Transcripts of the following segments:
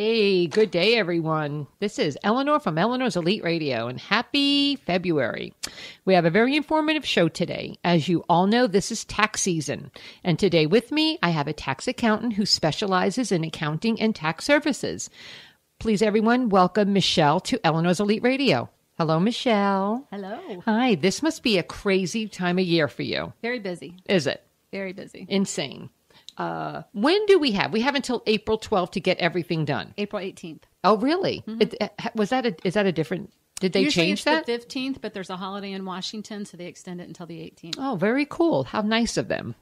Hey, good day, everyone. This is Eleanor from Eleanor's Elite Radio, and happy February. We have a very informative show today. As you all know, this is tax season. And today with me, I have a tax accountant who specializes in accounting and tax services. Please, everyone, welcome Michelle to Eleanor's Elite Radio. Hello, Michelle. Hello. Hi, this must be a crazy time of year for you. Very busy. Is it? Very busy. Insane. When do we have? We have until April 12th to get everything done. April 18th. Oh, really? Mm-hmm. Is that a different, did they Usually change that? It's the 15th, but there's a holiday in Washington, so they extend it until the 18th. Oh, very cool. How nice of them.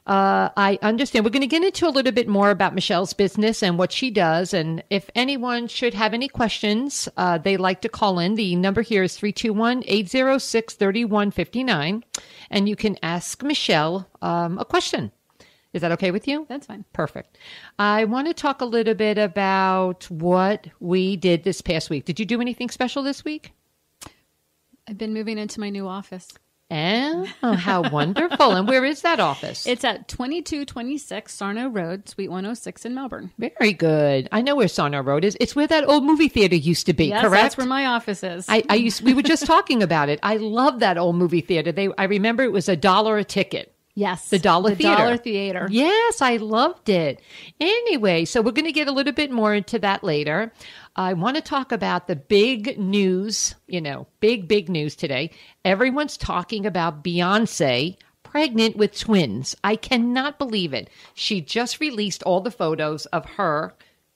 I understand. We're going to get into a little bit more about Michelle's business and what she does. And if anyone should have any questions, they like to call in. The number here is 321-806-3159. And you can ask Michelle a question. Is that okay with you? That's fine. Perfect. I want to talk a little bit about what we did this past week. Did you do anything special this week? I've been moving into my new office. Oh, how wonderful. And where is that office? It's at 2226 Sarno Road, Suite 106 in Melbourne. Very good. I know where Sarno Road is. It's where that old movie theater used to be, yes, correct? That's where my office is. We were just talking about it. I love that old movie theater. I remember it was $1 a ticket. Yes. The Dollar Theater. Dollar Theater. Yes, I loved it. Anyway, so we're going to get a little bit more into that later. I want to talk about the big news, big news today. Everyone's talking about Beyonce pregnant with twins. I cannot believe it. She just released all the photos of her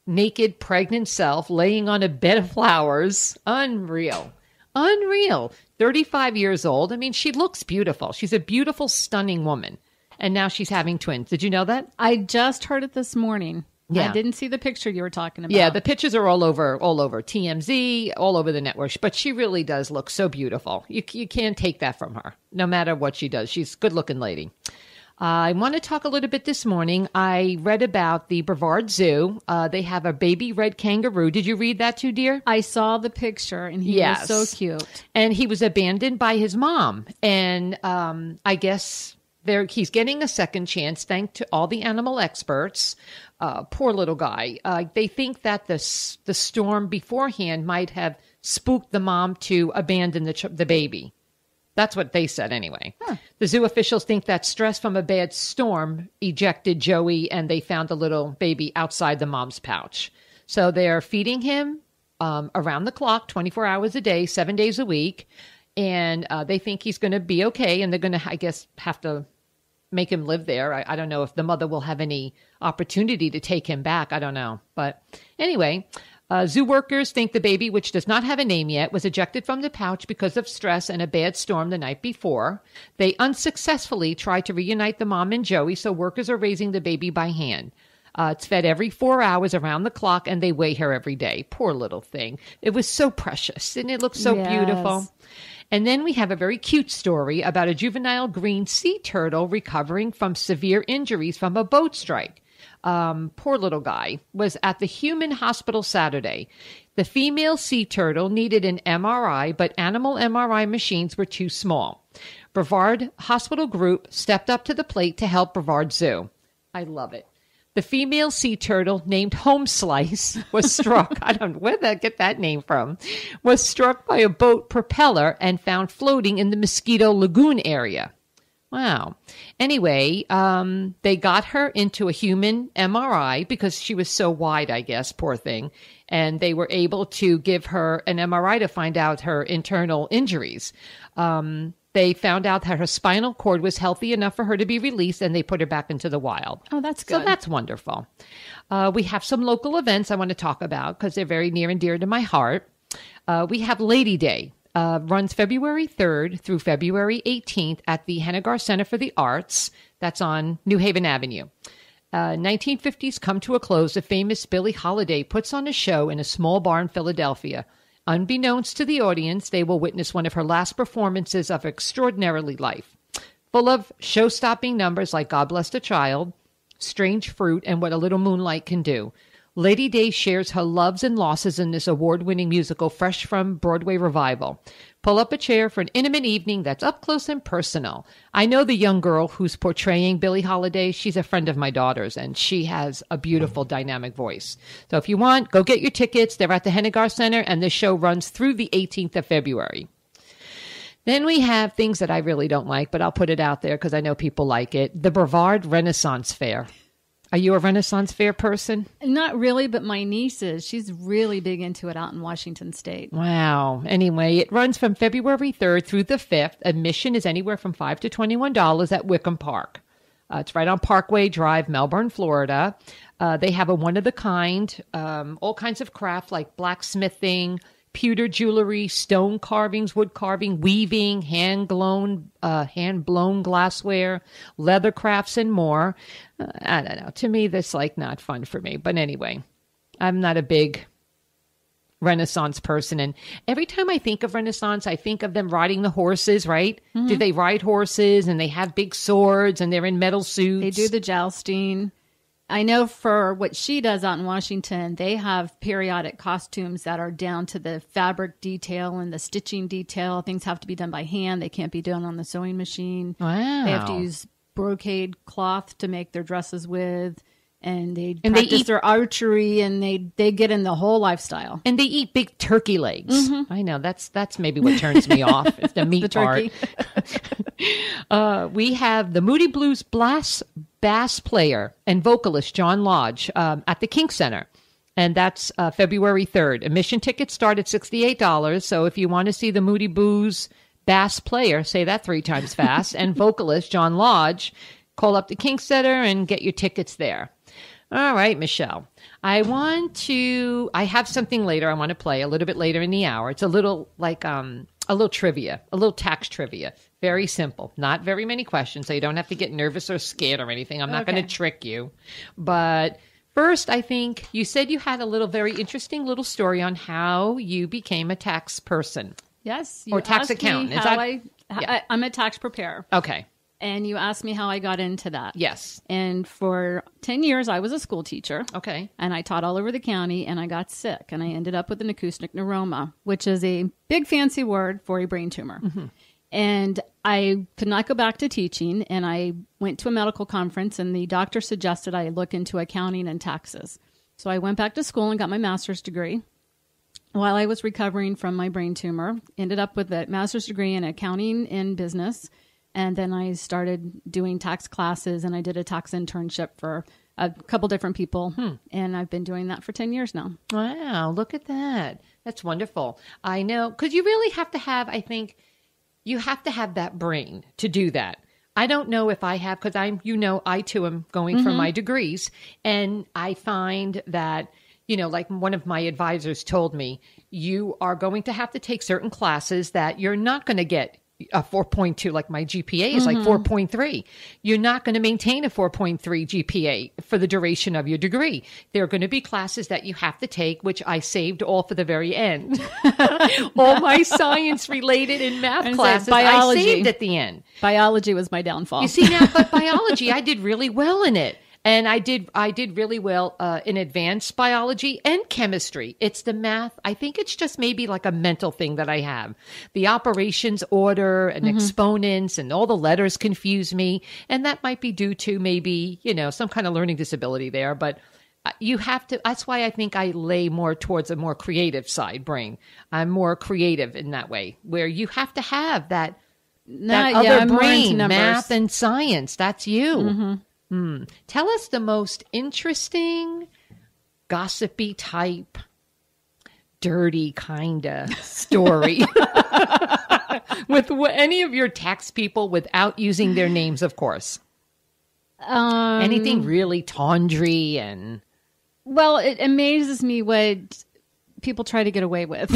naked, pregnant self laying on a bed of flowers. Unreal. 35 years old. I mean, she looks beautiful. She's a beautiful, stunning woman. And now she's having twins. Did you know that? I just heard it this morning. Yeah. I didn't see the picture you were talking about. Yeah, the pictures are all over TMZ, all over the network. But she really does look so beautiful. You can't take that from her, no matter what she does. She's a good-looking lady. I want to talk a little bit this morning. I read about the Brevard Zoo. They have a baby red kangaroo. Did you read that too, dear? I saw the picture, and he was so cute. And he was abandoned by his mom. And I guess he's getting a second chance, thanks to all the animal experts. Poor little guy. They think that the storm beforehand might have spooked the mom to abandon the baby. That's what they said anyway. Huh. The zoo officials think that stress from a bad storm ejected Joey, and they found the little baby outside the mom's pouch. So they're feeding him around the clock, 24 hours a day, 7 days a week. And they think he's going to be okay. And they're going to, I guess, have to make him live there. I don't know if the mother will have any opportunity to take him back. I don't know. But anyway, zoo workers think the baby, which does not have a name yet, was ejected from the pouch because of stress and a bad storm the night before. They unsuccessfully tried to reunite the mom and Joey, so workers are raising the baby by hand. It's fed every 4 hours around the clock, and they weigh her every day. Poor little thing. It was so precious, and it looked so beautiful. And then we have a very cute story about a juvenile green sea turtle recovering from severe injuries from a boat strike. Poor little guy was at the human hospital Saturday. The female sea turtle needed an MRI, but animal MRI machines were too small. Brevard Hospital Group stepped up to the plate to help Brevard Zoo. I love it. The female sea turtle, named Home Slice, was struck. I don't know where they get that name from. Was struck by a boat propeller and found floating in the Mosquito Lagoon area. Wow. Anyway, they got her into a human MRI because she was so wide, I guess, poor thing. And they were able to give her an MRI to find out her internal injuries. They found out that her spinal cord was healthy enough for her to be released, and they put her back into the wild. Oh, that's good. So that's wonderful. We have some local events I want to talk about because they're very near and dear to my heart. We have Lady Day. Runs February 3rd through February 18th at the Hennigar Center for the Arts. That's on New Haven Avenue. 1950s come to a close. The famous Billie Holiday puts on a show in a small bar in Philadelphia. Unbeknownst to the audience, they will witness one of her last performances of extraordinary life, full of show-stopping numbers like God Bless the Child, Strange Fruit, and What a Little Moonlight Can Do. Lady Day shares her loves and losses in this award-winning musical fresh from Broadway revival. Pull up a chair for an intimate evening that's up close and personal. I know the young girl who's portraying Billie Holiday. She's a friend of my daughter's, and she has a beautiful, dynamic voice. So if you want, go get your tickets. They're at the Hennigar Center, and the show runs through the 18th of February. Then we have things that I really don't like, but I'll put it out there because I know people like it. The Brevard Renaissance Fair. Are you a Renaissance Fair person? Not really, but my niece is. She's really big into it out in Washington State. Wow. Anyway, it runs from February 3rd through the 5th. Admission is anywhere from $5 to $21 at Wickham Park. It's right on Parkway Drive, Melbourne, Florida. They have a one-of-the-kind, all kinds of craft like blacksmithing, pewter jewelry, stone carvings, wood carving, weaving, hand-blown glassware, leather crafts, and more. I don't know. To me, that's like not fun for me. But anyway, I'm not a big Renaissance person. And every time I think of Renaissance, I think of them riding the horses, right? Mm-hmm. Do they ride horses and they have big swords and they're in metal suits? They do the jousting. I know for what she does out in Washington, they have periodic costumes that are down to the fabric detail and the stitching detail. Things have to be done by hand. They can't be done on the sewing machine. Wow. They have to use brocade cloth to make their dresses with. And they practice their archery, and they get in the whole lifestyle. And they eat big turkey legs. Mm-hmm. I know that's maybe what turns me off. It's the meat part. We have the Moody Blues bass player and vocalist John Lodge at the King Center. And that's February 3rd. Admission tickets start at $68. So if you want to see the Moody Blues bass player, say that 3 times fast, and vocalist John Lodge, call up the King Center and get your tickets there. All right, Michelle. I have something later I want to play a little bit later in the hour. It's a little like a little trivia, a little tax trivia. Very simple. Not very many questions, so you don't have to get nervous or scared or anything. I'm not going to trick you. But first, I think you said you had a very interesting little story on how you became a tax person. Yes. Or tax accountant. I'm a tax preparer. Okay. And you asked me how I got into that. Yes. And for 10 years, I was a school teacher. Okay. And I taught all over the county, and I got sick. And I ended up with an acoustic neuroma, which is a big fancy word for a brain tumor. Mm-hmm. And I could not go back to teaching. And I went to a medical conference, and the doctor suggested I look into accounting and taxes. So I went back to school and got my master's degree. While I was recovering from my brain tumor, ended up with a master's degree in accounting and business. And then I started doing tax classes, and I did a tax internship for a couple different people. And I've been doing that for 10 years now. Wow, look at that. That's wonderful. I know, because you really have to have, I think, you have to have that brain to do that. I don't know if I have, because I too am going for my degrees. And I find that, like one of my advisors told me, you are going to have to take certain classes that you're not going to get a 4.2, like my GPA is like 4.3. You're not going to maintain a 4.3 GPA for the duration of your degree. There are going to be classes that you have to take, which I saved all for the very end. All my science related and math classes, biology. I saved at the end. Biology was my downfall. You see now, but biology, I did really well in it. And I did really well in advanced biology and chemistry. It's the math. I think it's just maybe like a mental thing that I have. The operations order and exponents and all the letters confuse me. And that might be due to maybe, some kind of learning disability there. But you have to, that's why I think I lay more towards a more creative side brain. I'm more creative in that way, where you have to have that other brain, math and science. That's you. Mm-hmm. Tell us the most interesting, gossipy type, dirty kind of story with any of your tax people without using their names, of course. Anything really tawdry and... Well, it amazes me what people try to get away with.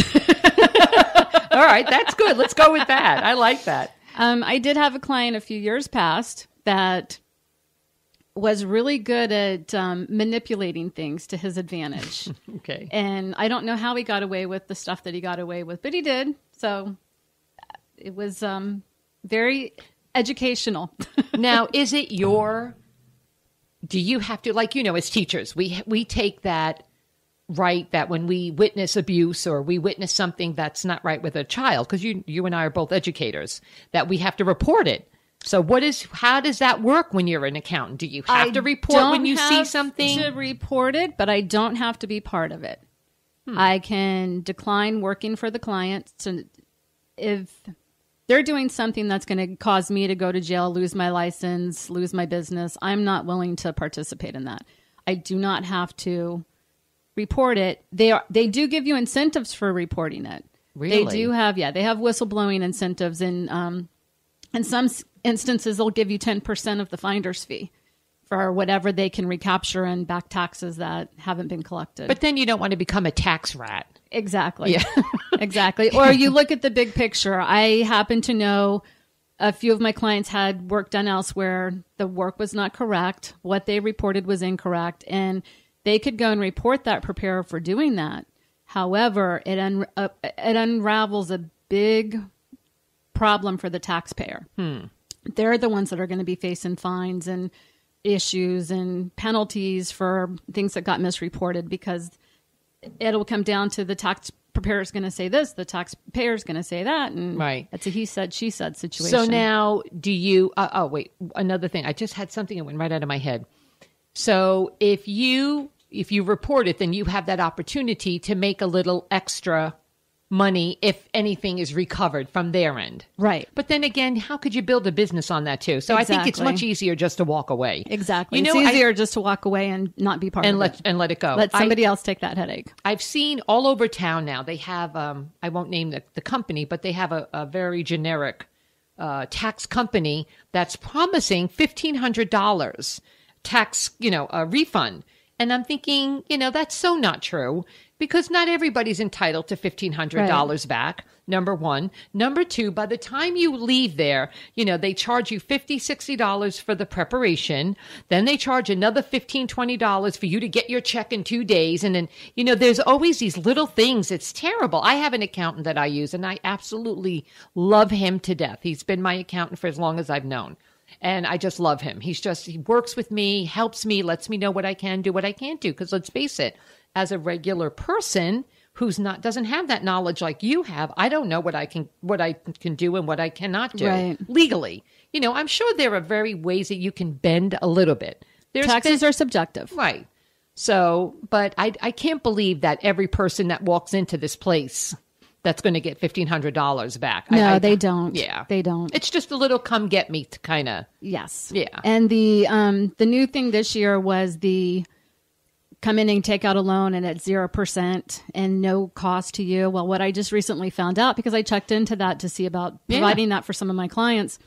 All right, that's good. Let's go with that. I like that. I did have a client a few years past that was really good at manipulating things to his advantage. Okay. And I don't know how he got away with the stuff that he got away with, but he did. So it was very educational. Now, is it do you have to, as teachers, we take that right that when we witness abuse or we witness something that's not right with a child, because you and I are both educators, that we have to report it. So how does that work when you're an accountant? Do you have to report when you see something? I don't have to report it, but I don't have to be part of it. I can decline working for the client. So if they're doing something that's going to cause me to go to jail, lose my license, lose my business, I'm not willing to participate in that. I do not have to report it. They do give you incentives for reporting it. Really? They do have, they have whistleblowing incentives. In some instances, they'll give you 10% of the finder's fee for whatever they can recapture and back taxes that haven't been collected. But then you don't want to become a tax rat. Exactly. Yeah. Exactly. Or you look at the big picture. I happen to know a few of my clients had work done elsewhere. The work was not correct. What they reported was incorrect. And they could go and report that preparer for doing that. However, it unravels a big problem for the taxpayer. They're the ones that are going to be facing fines and issues and penalties for things that got misreported, because it'll come down to the tax preparer is going to say this, the taxpayer is going to say that, and it's a he said, she said situation. So now do you, wait, another thing. I just had something that went right out of my head. So if you report it, then you have that opportunity to make a little extra money if anything is recovered from their end. Right. But then again, how could you build a business on that too? So Exactly. I think it's much easier just to walk away. Exactly. It's easier just to walk away and not be part of it. And let it go. Let somebody else take that headache. I've seen all over town now, they have, I won't name the company, but they have a very generic tax company that's promising $1,500 tax, a refund. And I'm thinking, that's so not true, because not everybody's entitled to $1,500 back, number one. Number two, by the time you leave there, they charge you $50, $60 for the preparation. Then they charge another $15, $20 for you to get your check in 2 days. And then, there's always these little things. It's terrible. I have an accountant that I use, and I absolutely love him to death. He's been my accountant for as long as I've known. And I just love him. He works with me, helps me, lets me know what I can do, what I can't do. Because let's face it, as a regular person who's doesn't have that knowledge like you have, I don't know what I can do and what I cannot do legally. I'm sure there are very ways that you can bend a little bit. Taxes are subjective. Right. So, but I can't believe that every person that walks into this place that's going to get $1,500 back. No, they don't. Yeah. They don't. It's just a little come get me kind of. Yes. Yeah. And the new thing this year was the come in and take out a loan and at 0% and no cost to you. Well, what I just recently found out, because I checked into that to see about providing that for some of my clients,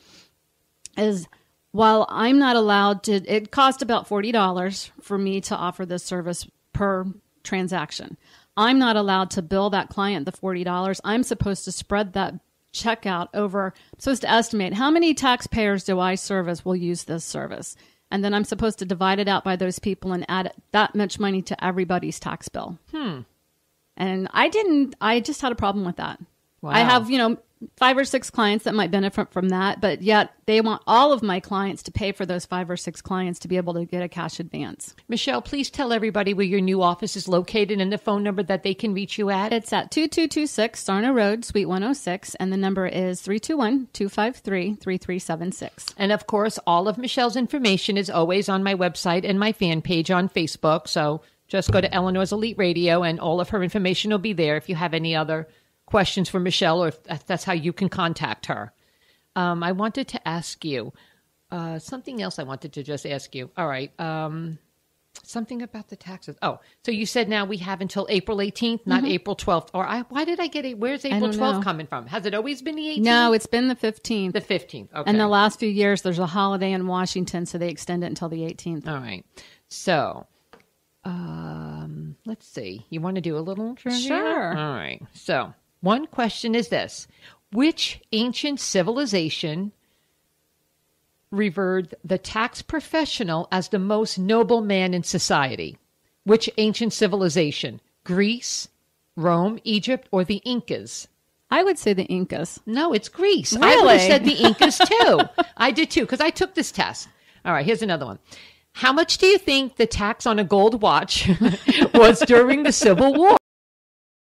is while I'm not allowed to, it cost about $40 for me to offer this service per transaction. I'm not allowed to bill that client the $40. I'm supposed to spread that check out over, I'm supposed to estimate how many taxpayers do I service will use this service. And then I'm supposed to divide it out by those people and add that much money to everybody's tax bill. And I just had a problem with that. Wow. I have, 5 or 6 clients that might benefit from that, but yet they want all of my clients to pay for those 5 or 6 clients to be able to get a cash advance. Michelle, please tell everybody where your new office is located and the phone number that they can reach you at. It's at 2226 Sarna Road, Suite 106, and the number is 321-253-3376. And of course, all of Michelle's information is always on my website and my fan page on Facebook. So just go to Eleanor's Elite Radio and all of her information will be there if you have any other questions for Michelle, or if that's how you can contact her. I wanted to ask you something else. I wanted to just ask you. All right. Something about the taxes. Oh, so you said now we have until April 18th, not April 12th. Why did I get it? Where's April 12th coming from? Has it always been the 18th? No, it's been the 15th. The 15th. Okay. And the last few years, there's a holiday in Washington, so they extend it until the 18th. All right. So, let's see. You want to do a little trivia? Sure. All right. So, one question is this. Which ancient civilization revered the tax professional as the most noble man in society? Which ancient civilization? Greece, Rome, Egypt, or the Incas? I would say the Incas. No, it's Greece. Really? I would have said the Incas too. I did too, because I took this test. All right, here's another one. How much do you think the tax on a gold watch was during the Civil War?